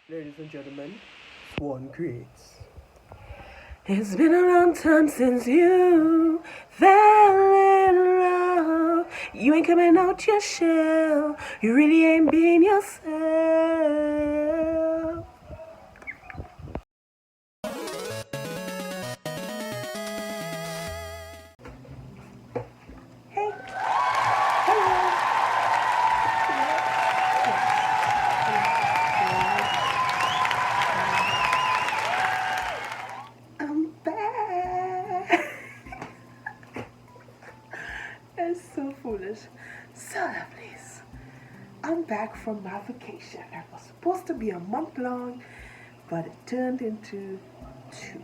Ladies and gentlemen, Swan creates. It's been a long time since you fell in love. You ain't coming out your shell. You really ain't being yourself. Hey. Hello. I'm back. It's so foolish. So lovelies. I'm back from my vacation. It was supposed to be a month long, but it turned into 2.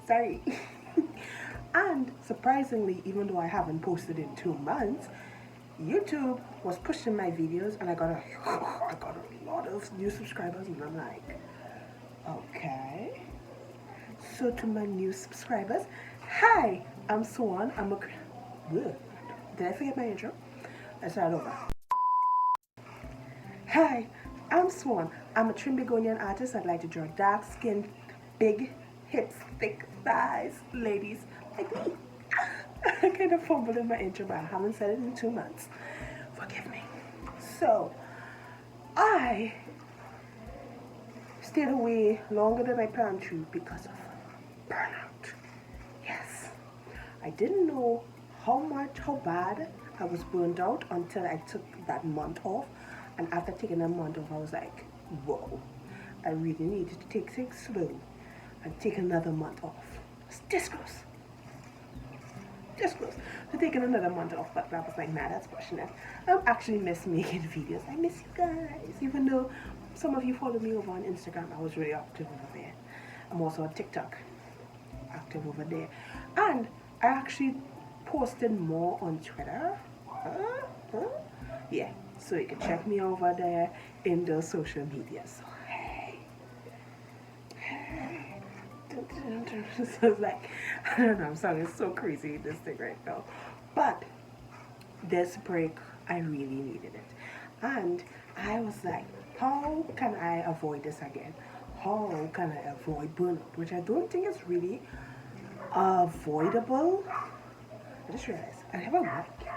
Sorry. And surprisingly, even though I haven't posted in 2 months, YouTube was pushing my videos and I got a lot of new subscribers, and I'm like, okay. So to my new subscribers, hi, I'm Swan. Did I forget my intro? Let's start over. Hi, I'm Swan. I'm a trim Begonian artist. I'd like to draw dark skin, big hips, thick thighs, ladies like me. I kind of fumbled in my intro, but I haven't said it in 2 months. Forgive me. So, I stayed away longer than I planned to because of burnout. Yes. I didn't know how bad I was burned out until I took that month off. And after taking a month off, I was like, whoa, I really needed to take things slow and take another month off. It's disclose. So taking another month off, but I was like, nah, that's pushing it. I actually miss making videos. I miss you guys, even though some of you follow me over on Instagram. I was really active over there. I'm also on TikTok, active over there. And I actually posted more on Twitter. Yeah, so you can check me over there in the social media. So hey. So it's like, I don't know, I'm sounding so crazy this thing right now. But this break, I really needed it. And I was like, how can I avoid this again? How can I avoid burnout? Which I don't think is really avoidable. I just realized I have a mic.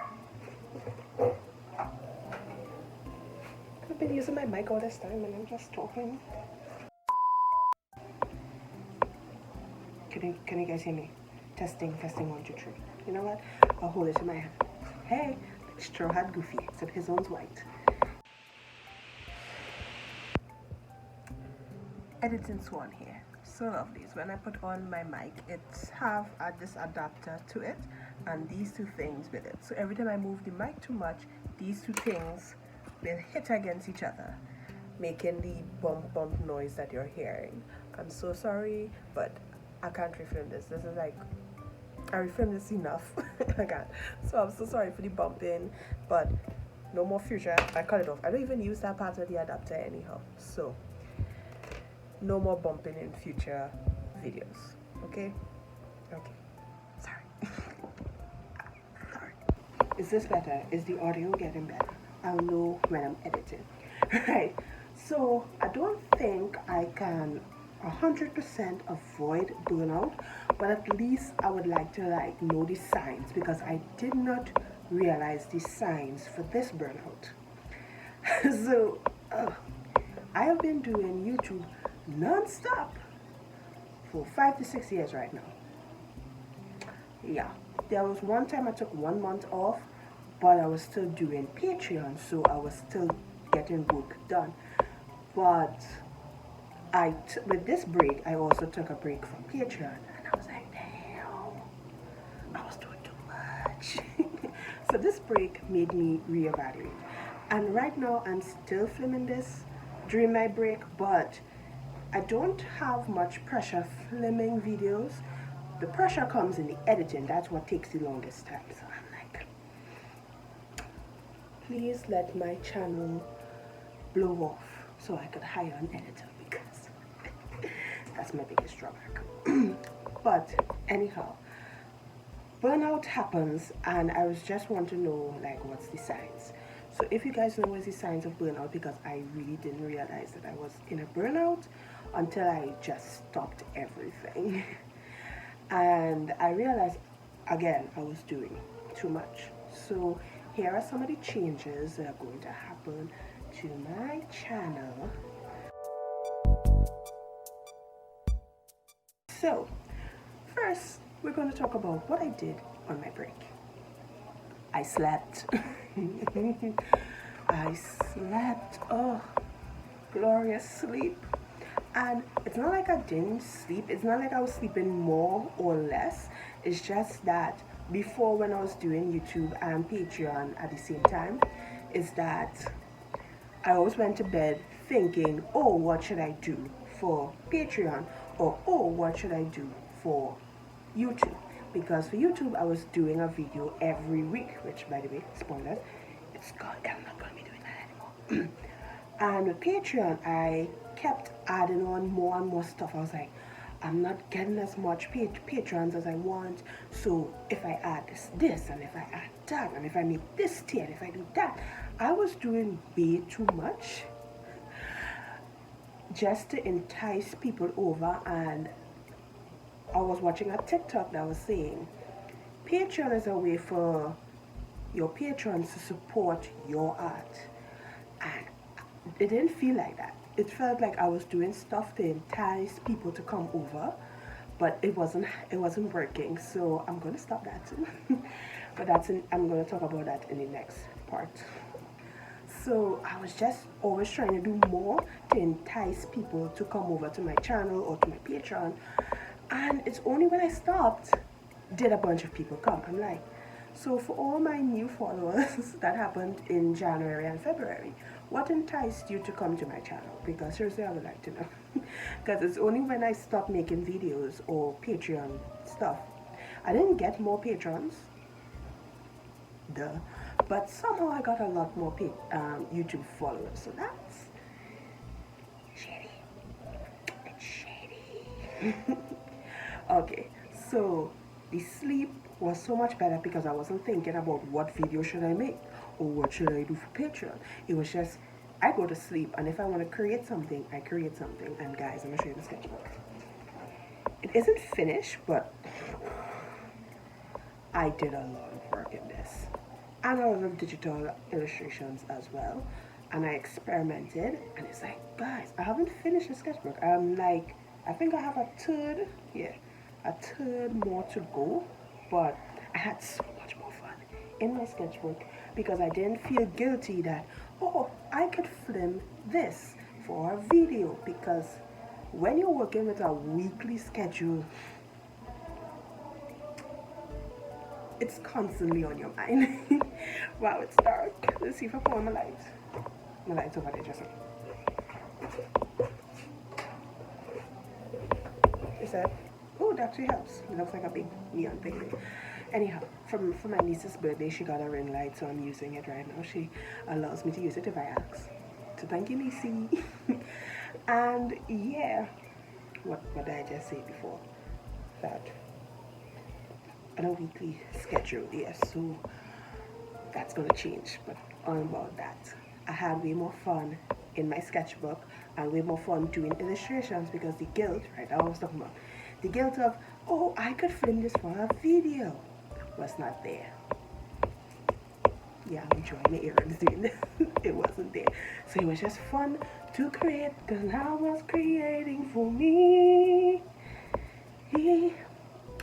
I've been using my mic all this time and I'm just talking. Can you guys hear me? Testing, 1, 2, 3. You know what? I'll hold it in my hand. Hey, Straw Hat Goofy, except his one's white. Editing Swan here. So lovely. So when I put on my mic, it's have this adapter to it and these 2 things with it. So every time I move the mic too much, these 2 things will hit against each other, making the bump noise that you're hearing. I'm so sorry, but I can't refilm this. This is like, I refilmed this enough. I can't. So I'm so sorry for the bumping, but no more future. I cut it off. I don't even use that part of the adapter anyhow. So no more bumping in future videos. Okay? Okay. Sorry. Sorry. Is this better? Is the audio getting better? I'll know when I'm editing. Right. So I don't think I can 100% avoid burnout, but at least I would like to know the signs, because I did not realize the signs for this burnout. So I have been doing YouTube non-stop for 5 to 6 years right now. Yeah, there was one time I took 1 month off, but I was still doing Patreon, so I was still getting work done. But with this break, I also took a break from Patreon, and I was like, damn, I was doing too much. So this break made me reevaluate. And right now, I'm still filming this during my break, but I don't have much pressure filming videos. The pressure comes in the editing. That's what takes the longest time. So I'm like, please let my channel blow off so I could hire an editor, because that's my biggest drawback. But anyhow, burnout happens, and I was just want to know what's the signs. So if you guys know the signs of burnout, because I really didn't realize that I was in a burnout until I just stopped everything. And I realized again I was doing too much. So here are some of the changes that are going to happen to my channel. So first we're going to talk about what I did on my break. I slept. I slept. Oh, glorious sleep. And it's not like I didn't sleep. It's not like I was sleeping more or less. It's just that before, when I was doing YouTube and Patreon at the same time, is that I always went to bed thinking, oh, what should I do for Patreon? Or, oh, what should I do for YouTube? Because for YouTube, I was doing a video every week, which, by the way, spoilers, I'm not going to be doing that anymore. And with Patreon, I kept adding on more and more stuff. I was like, I'm not getting as much patrons as I want. So if I add this, and if I add that, and if I make this tier, and if I do that, I was doing way too much just to entice people over. And I was watching a TikTok that was saying, Patreon is a way for your patrons to support your art. And it didn't feel like that. It felt like I was doing stuff to entice people to come over, but it wasn't working. So I'm gonna stop that too. But I'm gonna talk about that in the next part. So I was just always trying to do more to entice people to come over to my channel or to my Patreon, and it's only when I stopped did a bunch of people come. I'm like, so for all my new followers that happened in January and February, what enticed you to come to my channel? Because seriously, I would like to know. Because it's only when I stopped making videos or Patreon stuff. I didn't get more patrons, duh, but somehow I got a lot more YouTube followers. So that's shady. It's shady. Okay, so the sleep was so much better because I wasn't thinking about what video should I make or what should I do for Patreon. It was just, I go to sleep, and if I want to create something, I create something. And guys, I'm going to show you the sketchbook. It isn't finished, but I did a lot of work in this. And a lot of digital illustrations as well. And I experimented, and it's like, guys, I haven't finished the sketchbook. I'm like, I think I have a third more to go. But I had so much more fun in my sketchbook because I didn't feel guilty that, oh, I could film this for a video. Because when you're working with a weekly schedule, it's constantly on your mind. Wow, it's dark. Let's see if I put on my lights. My light's over there just now. Is that? Oh, that actually helps. It looks like a big neon thing. Anyhow, for my niece's birthday, she got a ring light, so I'm using it right now. She allows me to use it if I ask. So thank you, Niecy. And yeah, what did I just say before? That on a weekly schedule, yes. So that's gonna change, but on about that. I had way more fun in my sketchbook and way more fun doing illustrations because the guilt, right? I was talking about the guilt of, oh, I could film this for a video, was not there. Yeah, I'm enjoying the earrings doing this. It wasn't there. So it was just fun to create because I was creating for me.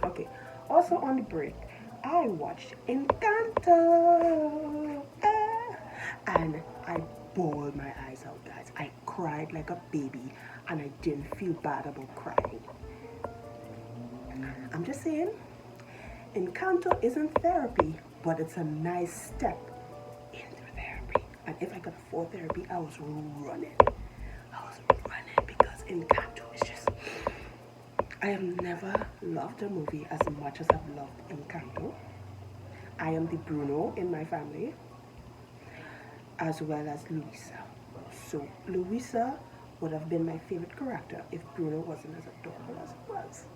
Okay, also on the break, I watched Encanto. And I bawled my eyes out, guys. I cried like a baby and I didn't feel bad about crying. I'm just saying, Encanto isn't therapy, but it's a nice step into therapy. And if I could afford therapy, I was running. Because Encanto is just, I have never loved a movie as much as I've loved Encanto. I am the Bruno in my family, as well as Luisa. So Luisa would have been my favorite character if Bruno wasn't as adorable as it was.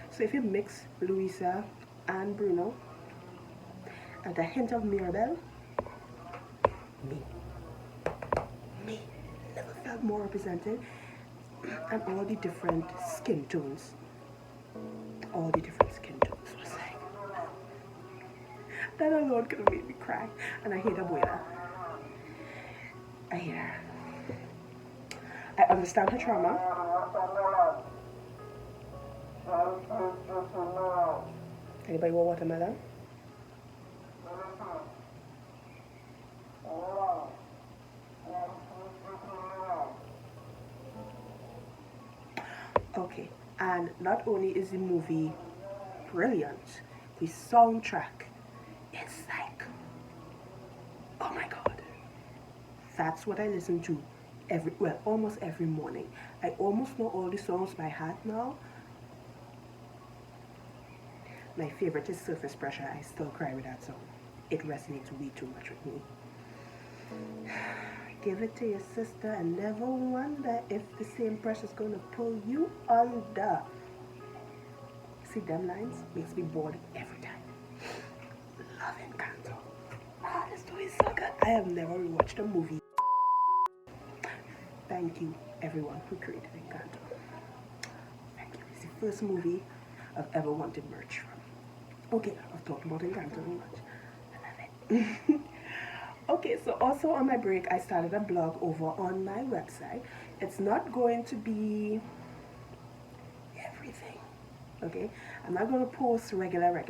So if you mix Luisa and Bruno and a hint of Mirabelle, me. Me. Never felt more represented. And all the different skin tones. All the different skin tones was like, that alone could have made me cry. And I hate Abuela. I hate her. I understand her trauma. Anybody want watermelon? Okay, and not only is the movie brilliant, the soundtrack, it's like, oh my god. That's what I listen to almost every morning. I almost know all the songs by heart now. My favorite is Surface Pressure. I still cry with that song. It resonates way too much with me. Give it to your sister and never wonder if the same pressure's gonna pull you under. See them lines? Makes me bored every time. Love Encanto. Ah, this movie is so good. I have never rewatched a movie. Thank you, everyone who created Encanto. Thank you. It's the first movie I've ever wanted merch from. Okay, I've talked about Encanto too much. I love it. Okay, so also on my break, I started a blog over on my website. It's not going to be everything, okay? I'm not going to post regular,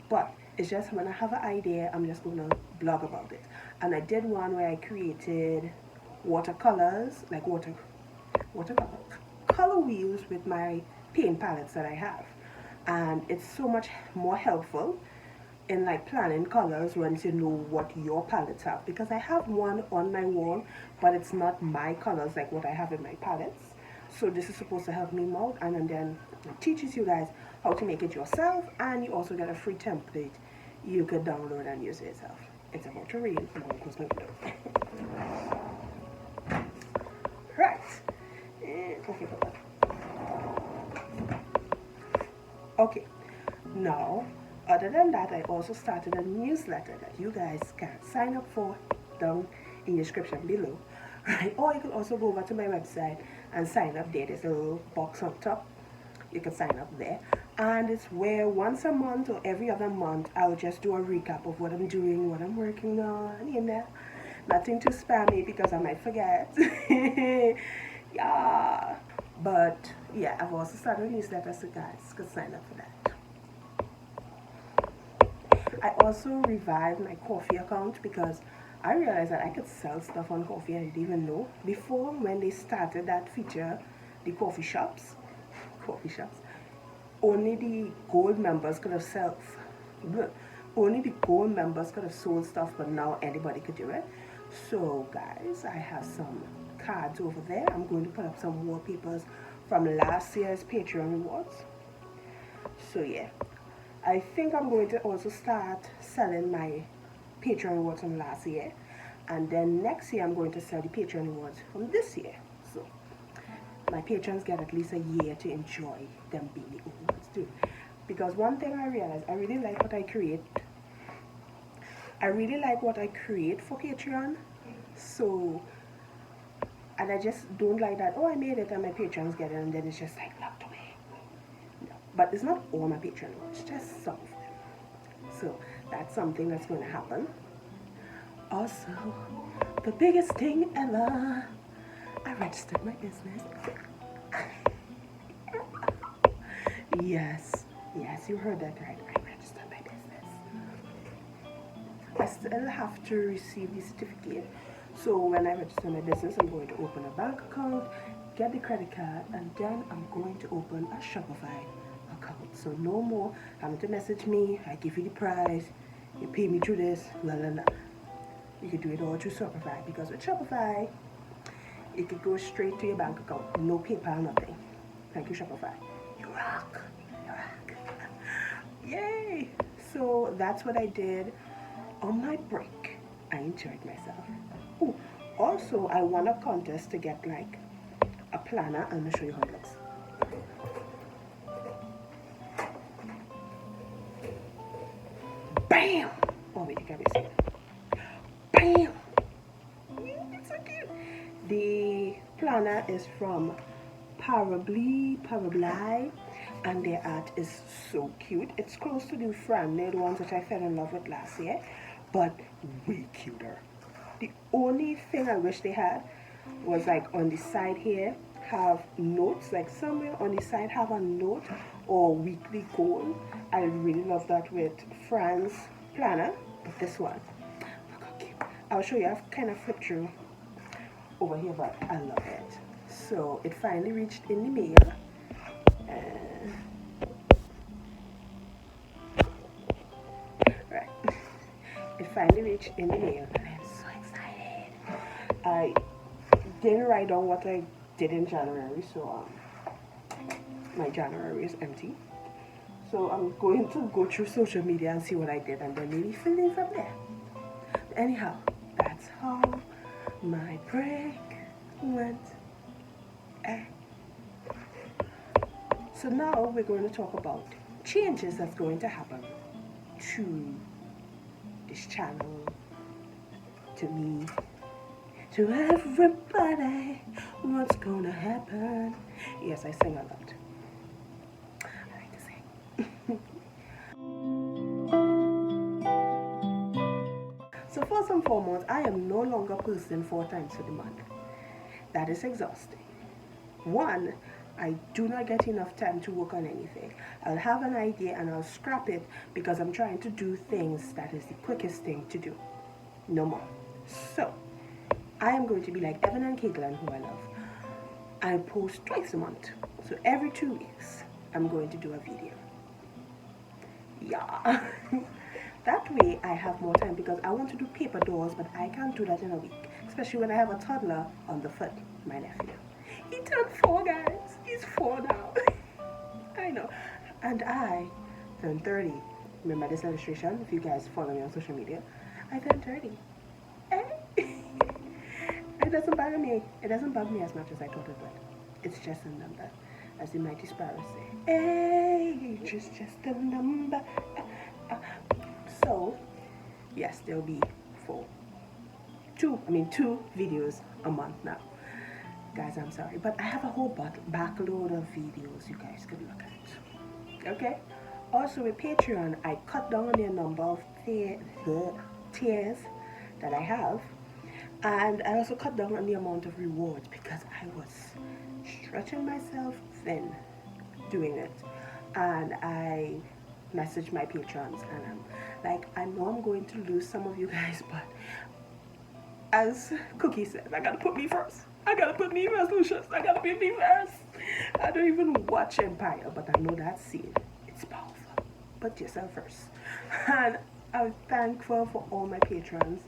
but it's just when I have an idea, I'm just going to blog about it. And I did one where I created watercolors, like color wheels with my paint palettes that I have. And it's so much more helpful in like planning colors once you know what your palettes have, because I have one on my wall, but it's not my colors like what I have in my palettes. So this is supposed to help me out, and then it teaches you guys how to make it yourself, and you also get a free template you could download and use it yourself. It's about to rain. I'm gonna close my window. Right. Okay. Now, other than that, I also started a newsletter that you guys can sign up for down in the description below, right? Or you can also go over to my website and sign up there. There's a little box on top. You can sign up there. And it's where once a month or every other month, I'll just do a recap of what I'm doing, what I'm working on, you know. Nothing too spammy because I might forget. Yeah. But yeah, I've also started a newsletter, so guys can sign up for that. I also revived my coffee account because I realized that I could sell stuff on coffee I didn't even know. Before, when they started that feature, the coffee shops, only the gold members could have sold stuff, but now anybody could do it. So guys, I have some cards over there. I'm going to put up some wallpapers from last year's Patreon rewards. So yeah, I think I'm going to also start selling my Patreon rewards from last year, and then next year I'm going to sell the Patreon rewards from this year. So my patrons get at least a year to enjoy them being the only ones too. Because one thing I realized, I really like what I create. I really like what I create for Patreon. So, and I just don't like that, oh, I made it and my patrons get it and then it's just like locked away. No. But it's not all my patrons, it's just some of them. So that's something that's going to happen. Also, the biggest thing ever, I registered my business. Yes, you heard that right. I registered my business. I still have to receive the certificate. So when I register my business, I'm going to open a bank account, get the credit card, and then I'm going to open a Shopify account. So no more having to message me, I give you the price, you pay me through this, la la la. You can do it all through Shopify, because with Shopify, it could go straight to your bank account. No PayPal, nothing. Thank you, Shopify. You rock. Yay! So that's what I did on my break. I enjoyed myself. Ooh, also, I won a contest to get like a planner. I'm gonna show you how it looks. Bam! Oh wait, you can't see it. Bam! cute. The planner is from Parably, and their art is so cute. It's close to the Fran, the ones that I fell in love with last year, but way cuter. The only thing I wish they had was like on the side here have notes, like somewhere on the side have a note or weekly goal. I really love that with Fran's planner, but this one, look how cute. I'll show you. I've kind of flipped through over here, but I love it. So it finally reached in the mail, and right, it finally reached in the mail, and I'm so excited. I didn't write down what I did in January, so my January is empty. So I'm going to go through social media and see what I did, and then maybe fill in from there. Anyhow, that's how my break went. So now we're going to talk about changes that's going to happen to this channel, to me, to everybody. What's gonna happen? Yes, I sing a lot. I like to sing. So first and foremost, I am no longer posting 4 times a month. That is exhausting. One, I do not get enough time to work on anything. I'll have an idea and I'll scrap it because I'm trying to do things that is the quickest thing to do. No more. So, I am going to be like Evan and Caitlin, who I love. I post twice a month. So every 2 weeks, I'm going to do a video. Yeah. That way, I have more time because I want to do paper dolls, but I can't do that in a week. Especially when I have a toddler on the foot, my nephew. He turned 4, guys. He's 4 now. I know. And I turned 30. Remember this illustration? If you guys follow me on social media, I turned 30. It doesn't bother me. It doesn't bug me as much as I thought it would. It's just a number, as the mighty sparrows say. Hey, just a number. So, yes, there'll be 2 videos a month now. Guys, I'm sorry, but I have a whole backload of videos you guys could look at. Okay? Also with Patreon, I cut down on the number of tiers that I have, and I also cut down on the amount of rewards because I was stretching myself thin doing it. And I messaged my patrons and I'm like, I know I'm going to lose some of you guys, but as Cookie said, I gotta put me first. I gotta put me first, Lucius. I gotta put me first. I don't even watch Empire, but I know that scene. It's powerful. Put yourself first. And I'm thankful for all my patrons.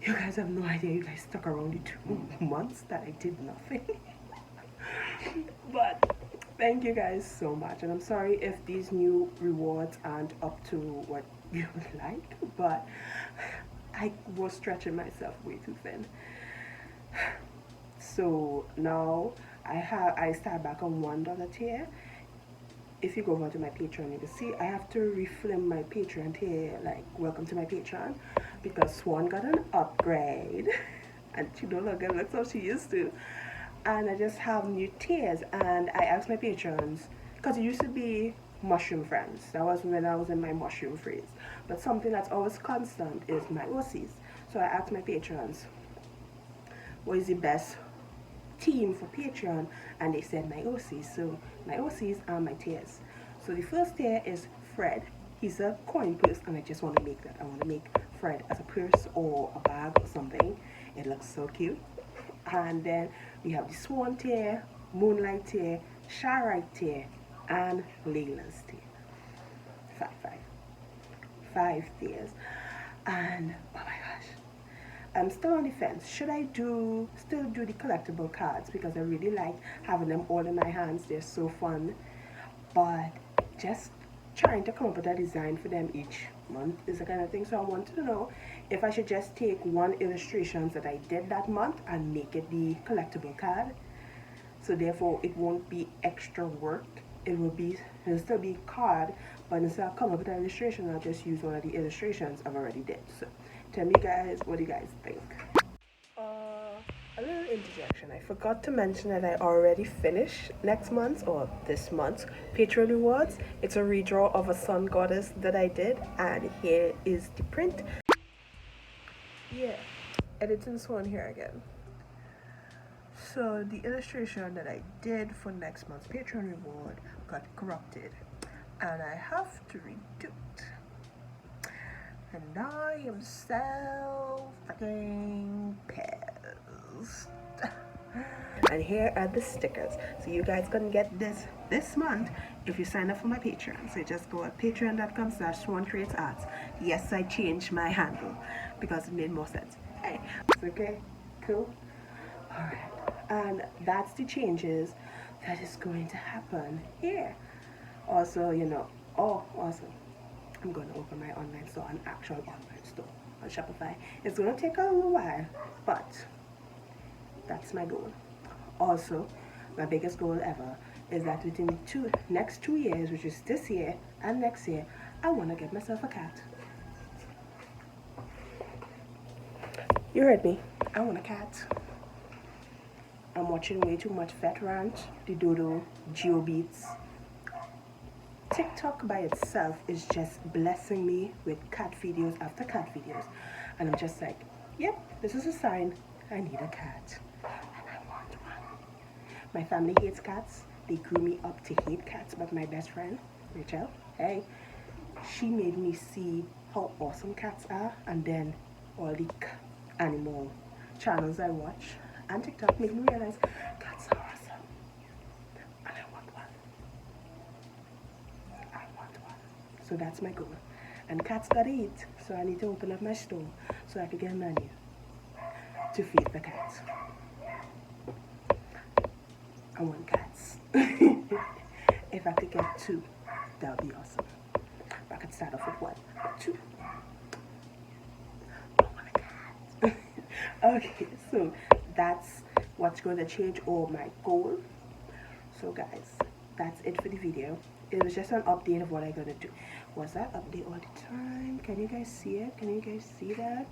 You guys have no idea. You guys stuck around the 2 months that I did nothing. But thank you guys so much. And I'm sorry if these new rewards aren't up to what you would like, but I was stretching myself way too thin. So now I start back on $1 tier. If you go over to my Patreon, you can see I have to refilm my Patreon tier, like welcome to my Patreon, because Swan got an upgrade and she no longer looks how she used to. And I just have new tiers, and I asked my patrons, because it used to be mushroom friends. That was when I was in my mushroom phase. But something that's always constant is my OCs. So I asked my patrons, what is the best team for Patreon? And they said my OCs. So my OCs are my tiers. So the first tier is Fred. He's a coin purse, and I just want to make that. I want to make Fred as a purse or a bag or something. It looks so cute. And then we have the Swan tier, Moonlight tier, Sharite tier, and Layla's tier. 5 tiers. And oh my gosh, I'm still on the fence. Should I still do the collectible cards, because I really like having them all in my hands. They're so fun. But just trying to come up with a design for them each month is the kind of thing. So I wanted to know if I should just take one illustrations that I did that month and make it the collectible card. So therefore it won't be extra work. It'll still be card, but instead of coming up with an illustration, I'll just use one of the illustrations I've already did. So tell me guys, what do you guys think? interjection. I forgot to mention that I already finished next month or this month's Patreon rewards. It's a redraw of a sun goddess that I did, and here is the print. Yeah, editing Swan here again. So the illustration that I did for next month's Patreon reward got corrupted, and I have to redo it. And I am so fucking pissed. And here are the stickers. So you guys can get this month if you sign up for my Patreon. So just go at patreon.com/SwanCreatesArts. Yes, I changed my handle because it made more sense. Hey, okay, cool. Alright, and that's the changes that is going to happen here. Also, also I'm going to open my online store, an actual online store on Shopify. It's going to take a little while, but that's my goal. Also, my biggest goal ever is that within the next 2 years, which is this year and next year, I want to get myself a cat. You heard me. I want a cat. I'm watching way too much Vet Ranch, The Dodo, Geo Beats. TikTok by itself is just blessing me with cat videos after cat videos. And I'm just like, yep, this is a sign I need a cat. And I want one. My family hates cats. They grew me up to hate cats, but my best friend, Rachel, hey, she made me see how awesome cats are, and then all the animal channels I watch and TikTok made me realize cats are awesome. And I want one. So that's my goal. And cats gotta eat, so I need to open up my store so I can get money to feed the cats. I want cats. If I could get 2, that would be awesome. If I could start off with 1, but 2. I want a cat. Okay, so that's what's going to change all my goal. So guys, that's it for the video. It was just an update of what I'm gonna do. Was that update all the time? Can you guys see it? Can you guys see that?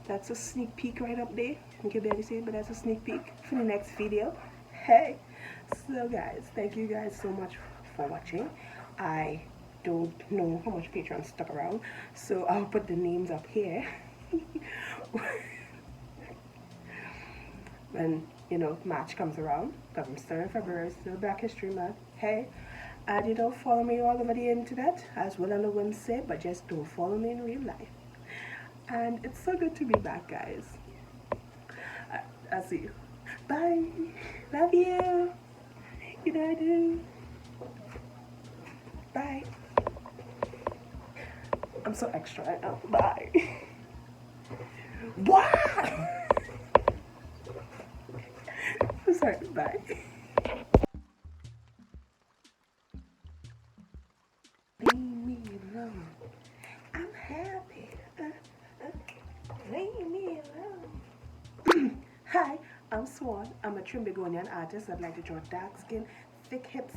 That's a sneak peek right up there. You can barely see it, but that's a sneak peek for the next video. Hey, so guys, thank you guys so much for watching. I don't know how much Patreon stuck around, so I'll put the names up here. When March comes around, because I'm still in February, still Black History Month. Hey, and you don't follow me all over the internet, as well on the website, but just don't follow me in real life. And it's so good to be back, guys. I'll see you. Bye. Love you. You know I do. Bye. I'm so extra right now. Bye. What? I'm sorry. Bye. Leave me alone. I'm happy. Leave me alone. Hi, I'm Swan. I'm a trim Begonian artist that like to draw dark skin, thick hips.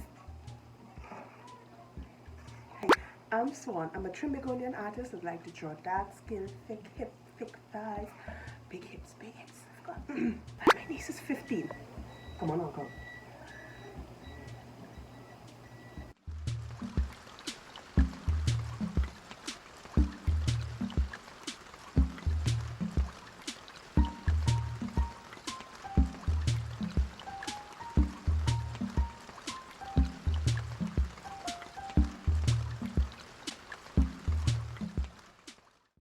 Hi, I'm Swan. I'm a trim Begonian artist that like to draw dark skin, thick hips, thick thighs, big hips, big hips. I forgot. My niece is 15. Come on, Uncle.